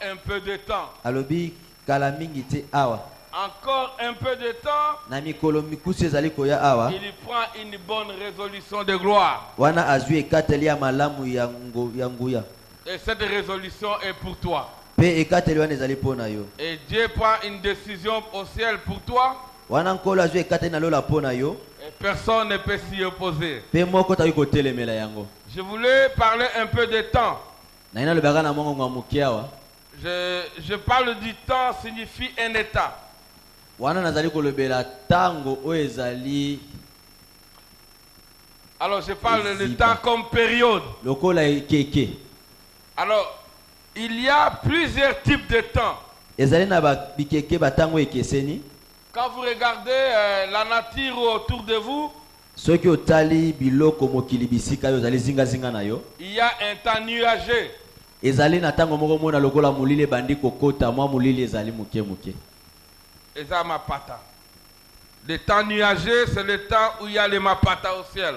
un peu de temps. alobi kala mingi te awa Encore un peu de temps. na mikolo mikusi ezali koya awa Il prend une bonne résolution de gloire. wana azwi ekateli ya malamu ya nguya Et cette résolution est pour toi. pe ekateli wana ezali mpo na yo Et Dieu prend une décision au ciel pour toi. wana nkolo azwi ekateli na lola mpo na yo Et personne ne peut s'y opposer. pe moko takoki kotelemela yango. Je voulais parler un peu de temps. na ye nalobaka na mongongo ya moke awa Je parle du temps signifie un état. wana nazali kolobela tango oyo ezali Alors je parle du temps comme période. lokola ekeke Alors, il y a plusieurs types de temps. ezali na bikeke batango ekeseni. Quand vous regardez la nature autour de vous, soki otali biloko mokili bisika oyo ezali zingazinga na yo il y a un temps nuageux. ezali na tango moko mona lokola molili ebandi kokota mwa molili ezali moke moke. Et ça, mapata. Le temps nuageux, c'est le temps où il y a les mapata au ciel.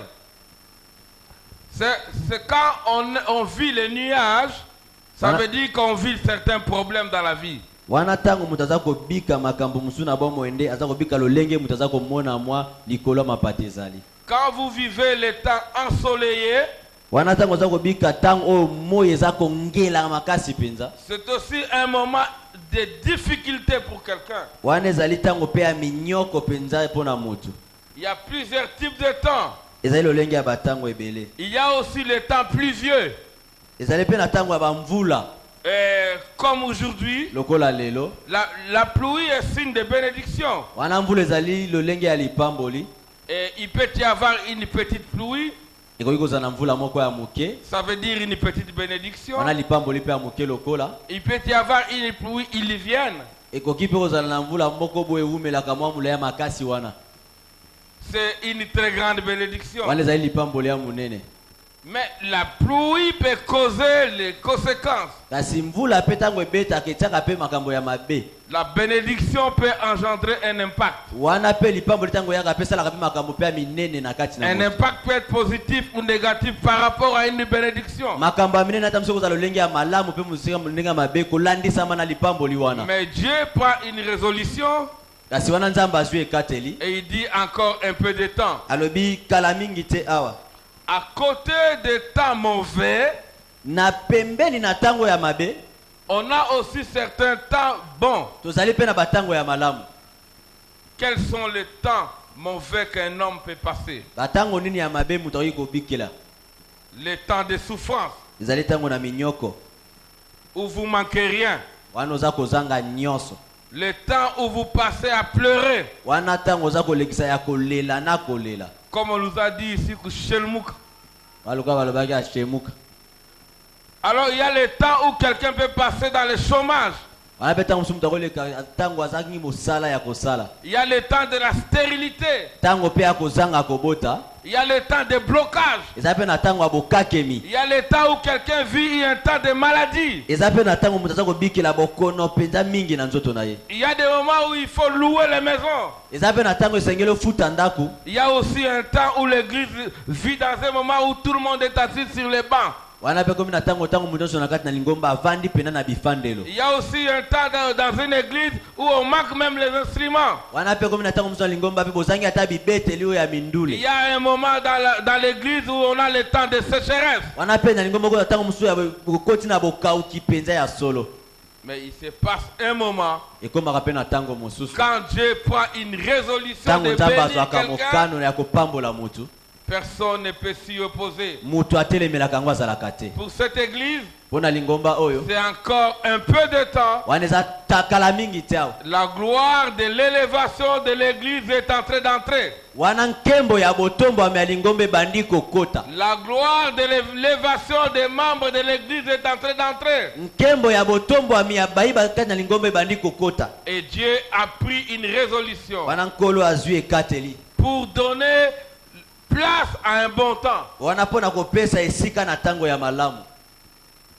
C'est quand on vit les nuages, ça veut dire qu'on vit certains problèmes dans la vie. wana tango moto aza kobika makambo mosusu na bomoi nde aza kobika lolenge moto aza komona mwa likolo mapata ezali. Quand vous vivez les temps ensoleillés, wana tango aza kobika tango oyo moi eza kongela makasi mpenza. c'est aussi un moment de difficulté pour quelqu'un. wana ezali tango mpe ya minyoko mpenza mpo na moto. Il y a plusieurs types de temps. ezali lolenge ya batango ebele. Il y a aussi le temps pluvieux. ezali mpe na tango ya bamvula. Comme aujourd'hui, lokola lelo la pluie est signe de bénédiction. wana mvula ezali lolenge ya lipamboli. Et il peut y avoir une petite pluie. ekoki kozala na mvula moko ya moke. Ça veut dire une petite bénédiction. wana lipamboli mpe ya moke lokola. Il peut y avoir une pluie ilyvienne. ekoki mpe kozala na mvula moko boye ewumelaka mwa mula ya makasi wana. C'est une très grande bénédiction. wana ezali lipamboli ya monene. Mais la pluie peut causer les conséquences. kasi mvula mpe ntango ebetaka etiaka mpe makambo ya mabe. La bénédiction peut engendrer un impact. wana mpe lipamboli ntango eyaka mpe esalaka mpe makambo mpe ya minene na kati na Un moto. impact peut être positif ou négatif par rapport à une bénédiction. makambo ya minene ata mosoki kozala lolenge ya malamu mpe mosika ndenge ya mabe kolandisama na lipamboli wana. Mais Dieu prend une résolution kasi wana nzambe azwi ekateli. et il dit encore un peu de temps. alobi kala mingi te awa. À côté des temps mauvais, na pembeni na tango ya mabe on a aussi certains temps bons. tozali mpe na batango ya malamu. Quels sont les temps mauvais qu'un homme peut passer? batango nini ya mabe moto akoki kobikela. Les temps de souffrance, ezali tango na minyoko où vous manquez rien. wana oza kozanga nyonso. Le temps où vous passez à pleurer. wana tango oza kolekisa ya kolela na kolela. Comme on nous a dit ici, chez le Mouk. baluka balobaki ashemuka. Alors il y a le temps où quelqu'un peut passer dans le chômage. wana mpe tango mosusu moto akoleka tango azangi mosala ya kosala. Il y a le temps de la stérilité. tango mpe ya kozanga kobota. Il y a le temps de blocage. eza mpe na tango ya bokakemi. Il y a le temps où quelqu'un vit un temps de maladie. eza mpe na tango moto aza kobikela bokono mpenza mingi na nzoto na ye. Il y a des moments où il faut louer les maisons. eza mpe na tango esengeli ofuta ndako. Il y a aussi un temps où l'église vit dans un moment où tout le monde est assis sur les bancs. wana mpe komi na tango moto nyonso na kati na lingomba avandi pena na bifandelo. Il y a aussi un temps dans une église où on manque même les instruments. wana mpe komi na tango mosusu na lingomba mpe bozangi ata bibeteli oyo ya mindule. Il y a un moment dans l'église où on a le temps de sécheresse. wana mpe na lingomba koyo tango mosusu ya kokoti na bokauki mpenza ya solo. Mais il se passe un moment ekomaka mpe na tango mosusu quand Dieu prend une résolution tango de nzambe bénir azwaka quelqu'un, mokano ya kopambola motu. personne ne peut s'y opposer. moto atelemelaka yango azalaka te. Pour cette église, mpo na lingomba oyo c'est encore un peu de temps. wana eza takala mingi te awa. La gloire de l'élévation de l'église est en train d'entrer. wana nkembo ya botombwami ya lingomba ebandi kokota. La gloire de l'élévation des membres de l'église est en train d'entrer. nkembo ya botombwami ya bayiba kati na lingomba ebandi kokota. Et Dieu a pris une résolution wana nkolo azwi ekateli. pour donner place à un bon temps. wana mpo na kopesa esika na tango ya malamu.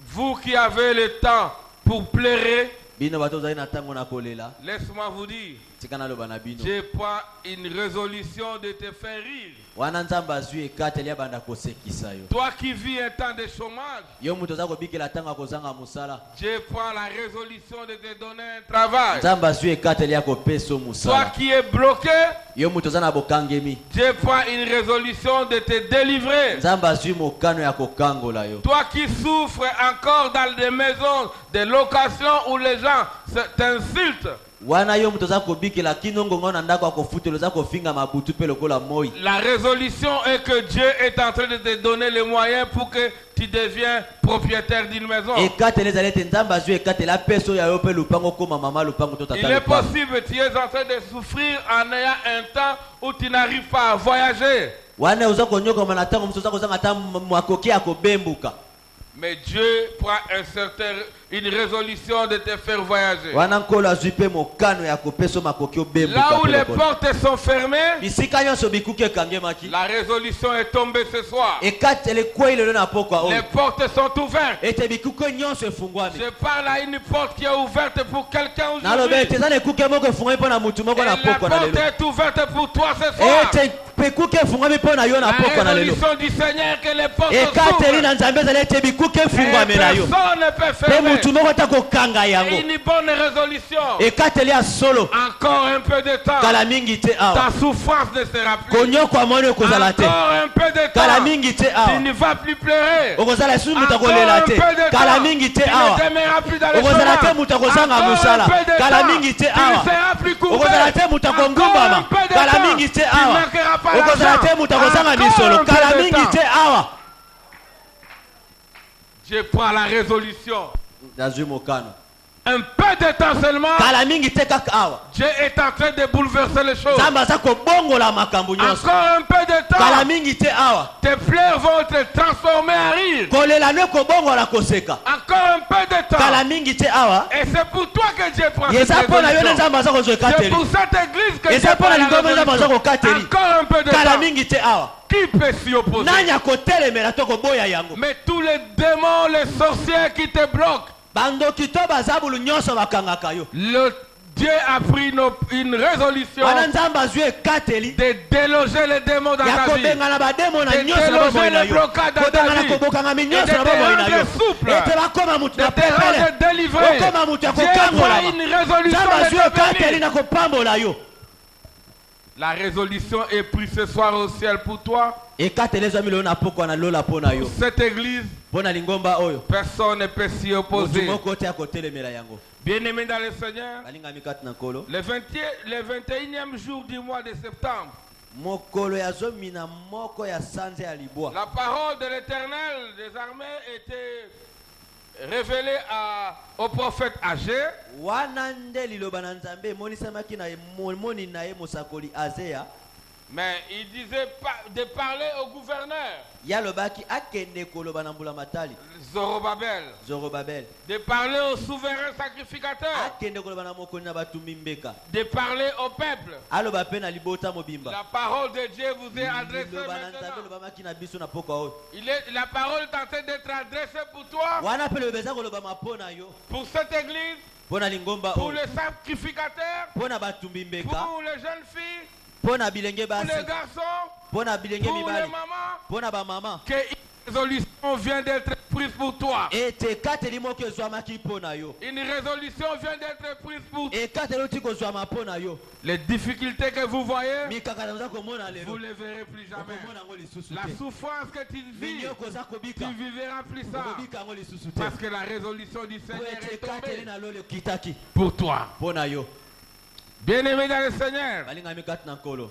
Vous qui avez le temps pour pleurer, bino bato ozali na ntango na kolela laisse-moi vous dire, tika naloba na bino Dieu prend une résolution de te faire rire. wana nzambe azwi ekateli ya banda kosekisa yo Toi qui vis un temps de chômage, yo moto oza kobikela ntango ya kozanga mosala Dieu prend la résolution de te donner un travail. nzambe azwi ekateli ya kopesa Toi mosala qui es bloqué, yo moto oza na bokangemi Dieu prend une résolution de te délivrer. nzambe azwi mokano ya kokangola yo Toi qui souffres encore dans des maisons de location où les gens t'insultent, wana yo moto oza kobikela kino ngongo na ndako ya kofutela oza kofinga mabutu mpe lokola moi la résolution est que Dieu est en train de te donner les moyens pour que tu deviens propriétaire d'une maison. ekateli ezali ete nzambe azwi ekateli apesa oyo ya yo mpe lupango okoma mama lupango to Il tata est lupango possible, tu es en train de souffrir en ayant un temps où tu n'arrives pas à voyager. wana oza konyokoma na ntango mosusu oza kozanga ata makoki ya kobembuka Mais Dieu prend une résolution de te faire voyager. wana nkolo azwi mpe mokano ya kopesa makoki obembuka Là où mpe les lokola. portes sont fermées, bisika nyonso bikuki ekangemaki la résolution est tombée ce soir. ekateli ekwei lelo na pokwa Les oyo portes sont ouvertes. ete bikuki nyonso efungwami Je parle à une porte qui est ouverte pour quelqu'un naloba aujourd'hui. ete eza na ekuki moko efungwami mpo na mutu moko Et na la pokwa na porte lelo est ouverte pour toi ce soir. ete ekuki efungwami mpo na yo na La pokwa na lelo résolution du Seigneur que les portes ekateli s'ouvrent. na nzambe ezali ete bikuki Et efungwami na yo personne ne peut mpe fermer. mutu moko ata kokanga yango Une bonne résolution. ekateli ya solo Encore un peu de temps. kala mingi te awa Ta souffrance ne sera plus. konyokwa moni ekozala te Encore un peu de kala temps. mingi te Tu awa ne vas plus pleurer. okozala lisusu mutu Encore akolela un te peu de kala temps. mingi te Tu awa ne t'aimeras plus dans le okozala te chemin. mutu akozanga Encore mosala un peu de kala temps. mingi te Tu awa ne seras plus coupé. okozala te mutu Encore akongumbama un peu de kala temps. mingi te Tu awa manqueras pas okozala l'argent. te mutu akozanga Encore misolo un peu kala de mingi temps. te awa Je prends la résolution. nazwi mokano Un peu de temps seulement. kala mingi te kaka awa Dieu est en train de bouleverser les choses. nzambe aza kobongola makambo nyonso Encore un peu de kala temps. mingi te awa Tes pleurs vont te transformer en rire. kolela no ekobongola koseka Encore un peu de kala temps. mingi te awa Et c'est pour toi que Dieu prend cette eza mpo na yo nde résolution. nzambe aza kozwa C'est ekateli pour cette église que eza Dieu mpo prend na la lingomba nzambe aza résolution. kokateli Encore un peu de kala temps. mingi te awa Qui peut s'y opposer? nani akotelemela to koboya yango Mais tous les démons, les sorciers qui te bloquent, bandoki to bazabulu nyonso bakangaka yo le Dieu a pris une résolution wana nzambe azwi ekateli de déloger les démons dans ya ta vie. kobengana bademo na De nyonso na déloger bomoi na les yo blocages dans ta kobengana vie. kobokangami Et nyonso de na te bomoi na yo rendre souple. ete bakoma mutu De na te rendre pepele délivré. okoma mutu ya Dieu prend kokangolama une résolution nzambe azwi de te ekateli bénir. na kopambola yo La résolution est prise ce soir au ciel pour toi. ekateli ezwami lelo na pokwa na lola mpo na yo Cette église, mpo na lingomba oyo personne ne peut s'y motu opposer. moko te akotelemela yango Bien-aimés dans le Seigneur, balingami kati na nkolo le 21e jour du mois de septembre, mokolo ya zomi na moko ya sanza ya libwa la parole de l'Éternel des armées était révélée au prophète Agé. wana nde liloba na nzambe emonisamaki na moni na ye mosakoli azeya Mais il disait de parler au gouverneur ye alobaki akende koloba na mbula matali Zorobabel, zorobabel de parler au souverain sacrificateur, akende koloba na mokoli na batumbi mbeka de parler au peuple. aloba mpe na libota mobimba La parole de Dieu vous est adressée liloba na nzambe maintenant. elobamaki na biso na pokwa oyo La parole est en train d'être adressée pour toi, wana mpe loba eza kolobama mpo na yo pour cette église, mpo na lingomba pour oyo les sacrificateurs, mpo na batumbi mbeka pour les jeunes filles, mpo na bilenge pour basi les garçons, mpo na bilenge pour les mibali mamans, mpo na bamama que une résolution vient d'être prise pour toi. ete ekateli moko ezwamaki mpo na yo Une résolution vient d'être prise pour toi. ekateli oti kozwama mpo na yo Les difficultés que vous voyez, mikakata oza komona vous lelo ne les verrez plus jamais. okomona yango lisusu La te souffrance que tu vis, minyoko oza tu kobika ne vivras plus ça. okobika yango lisusu te Parce que la résolution du po Seigneur ete est ekateli tombée na lolo ekitaki pour toi. mpo na yo Bien-aimés dans le Seigneur, balingami kati na nkolo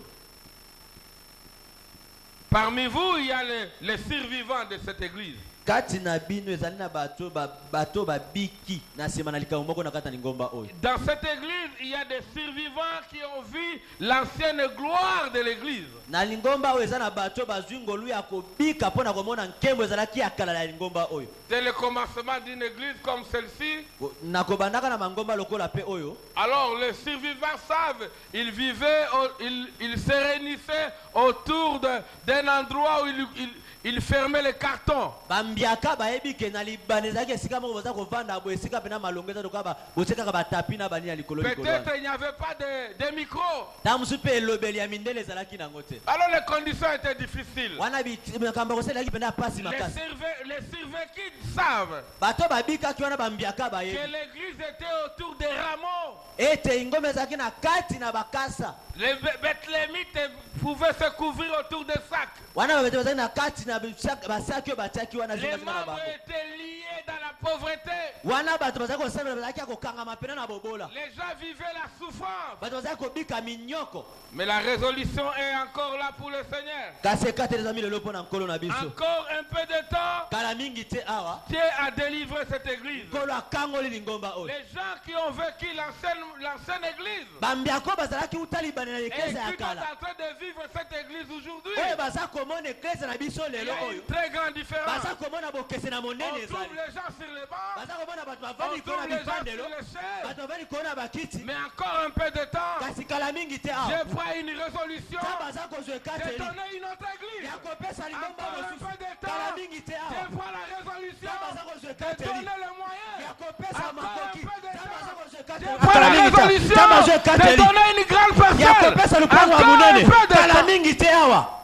parmi vous, il y a les survivants de cette église. kati na bino ezali na bato babiki na nsima na likambo moko na kati na lingomba oyo Dans cette église, il y a des survivants qui ont vu l'ancienne gloire de l'église. na lingomba oyo eza na bato bazwi ngolu ya kobika mpo na komona nkembo ezalaki ya kala na lingomba oyo Dès le commencement d'une église comme celle-ci, na kobandaka na mangomba lokola mpe oyo alors les survivants savent, ils vivaient, ils se réunissaient autour d'un endroit où Il fermait les cartons. bambiaka bayebi ke na libanezaki esika moko baza kovanda bo esika pena malongo eza lokola bosekaka batapi na bani ya likolo Peut-être il n'y avait pas de micro. ta mosusu mpe elobeli ya mindele ezalaki nango te Alors les conditions étaient difficiles. wana makambo kosalelaki pena pasi Les makasi survéquins savent bato babikaki wana bambiaka que bayebi l'église était autour des rameaux. ete ngombe ezalaki na kati na bakasa Les Bethléemites pouvaient se couvrir autour des sacs. wana babete bazalaki na kati na basaki oyo batiaki wana Les membres étaient liés dans la pauvreté. wana bato bazalaki kosambela bazalaki ya kokangama pena na bobola Les gens vivaient la souffrance. bato bazalaki kobika minyoko Mais la résolution est encore là pour le Seigneur. kasi ekatelezami lelo mpo na nkolo na biso Encore un peu de temps, kala mingi te awa Dieu a délivré cette église. nkolo akangoli lingomba oyo Les gens qui ont vécu l'ancienne église bambiako bazalaki uta libane na et eklese qui ya sont kala en train de vivre cette église aujourd'hui, oyo baza komona eklese na biso il y lelo a oyo une très grande différence. baza komona bokese na On monene trouve ezali les gens sur les bancs, baza komona bato on bavandi trouve kona les gens bipandelo sur les chaises, bato bavandi kona bakiti mais encore un peu de temps, kasi kala mingi te je awa prends une résolution ta baza kozwa de ekateli donner une autre église. ya kopesa lingomba Encore un mosusu peu de kala temps, mingi te je awa prends la résolution ta baza kozwa de ekateli donner les moyens. ya kopesa Encore un makoki peu de ta baza temps, kozwa je ekateli prends la résolution ta baza de ekateli donner une grande ya parcelle. kopesa lupango ya Encore un monene peu de kala temps. mingi te awa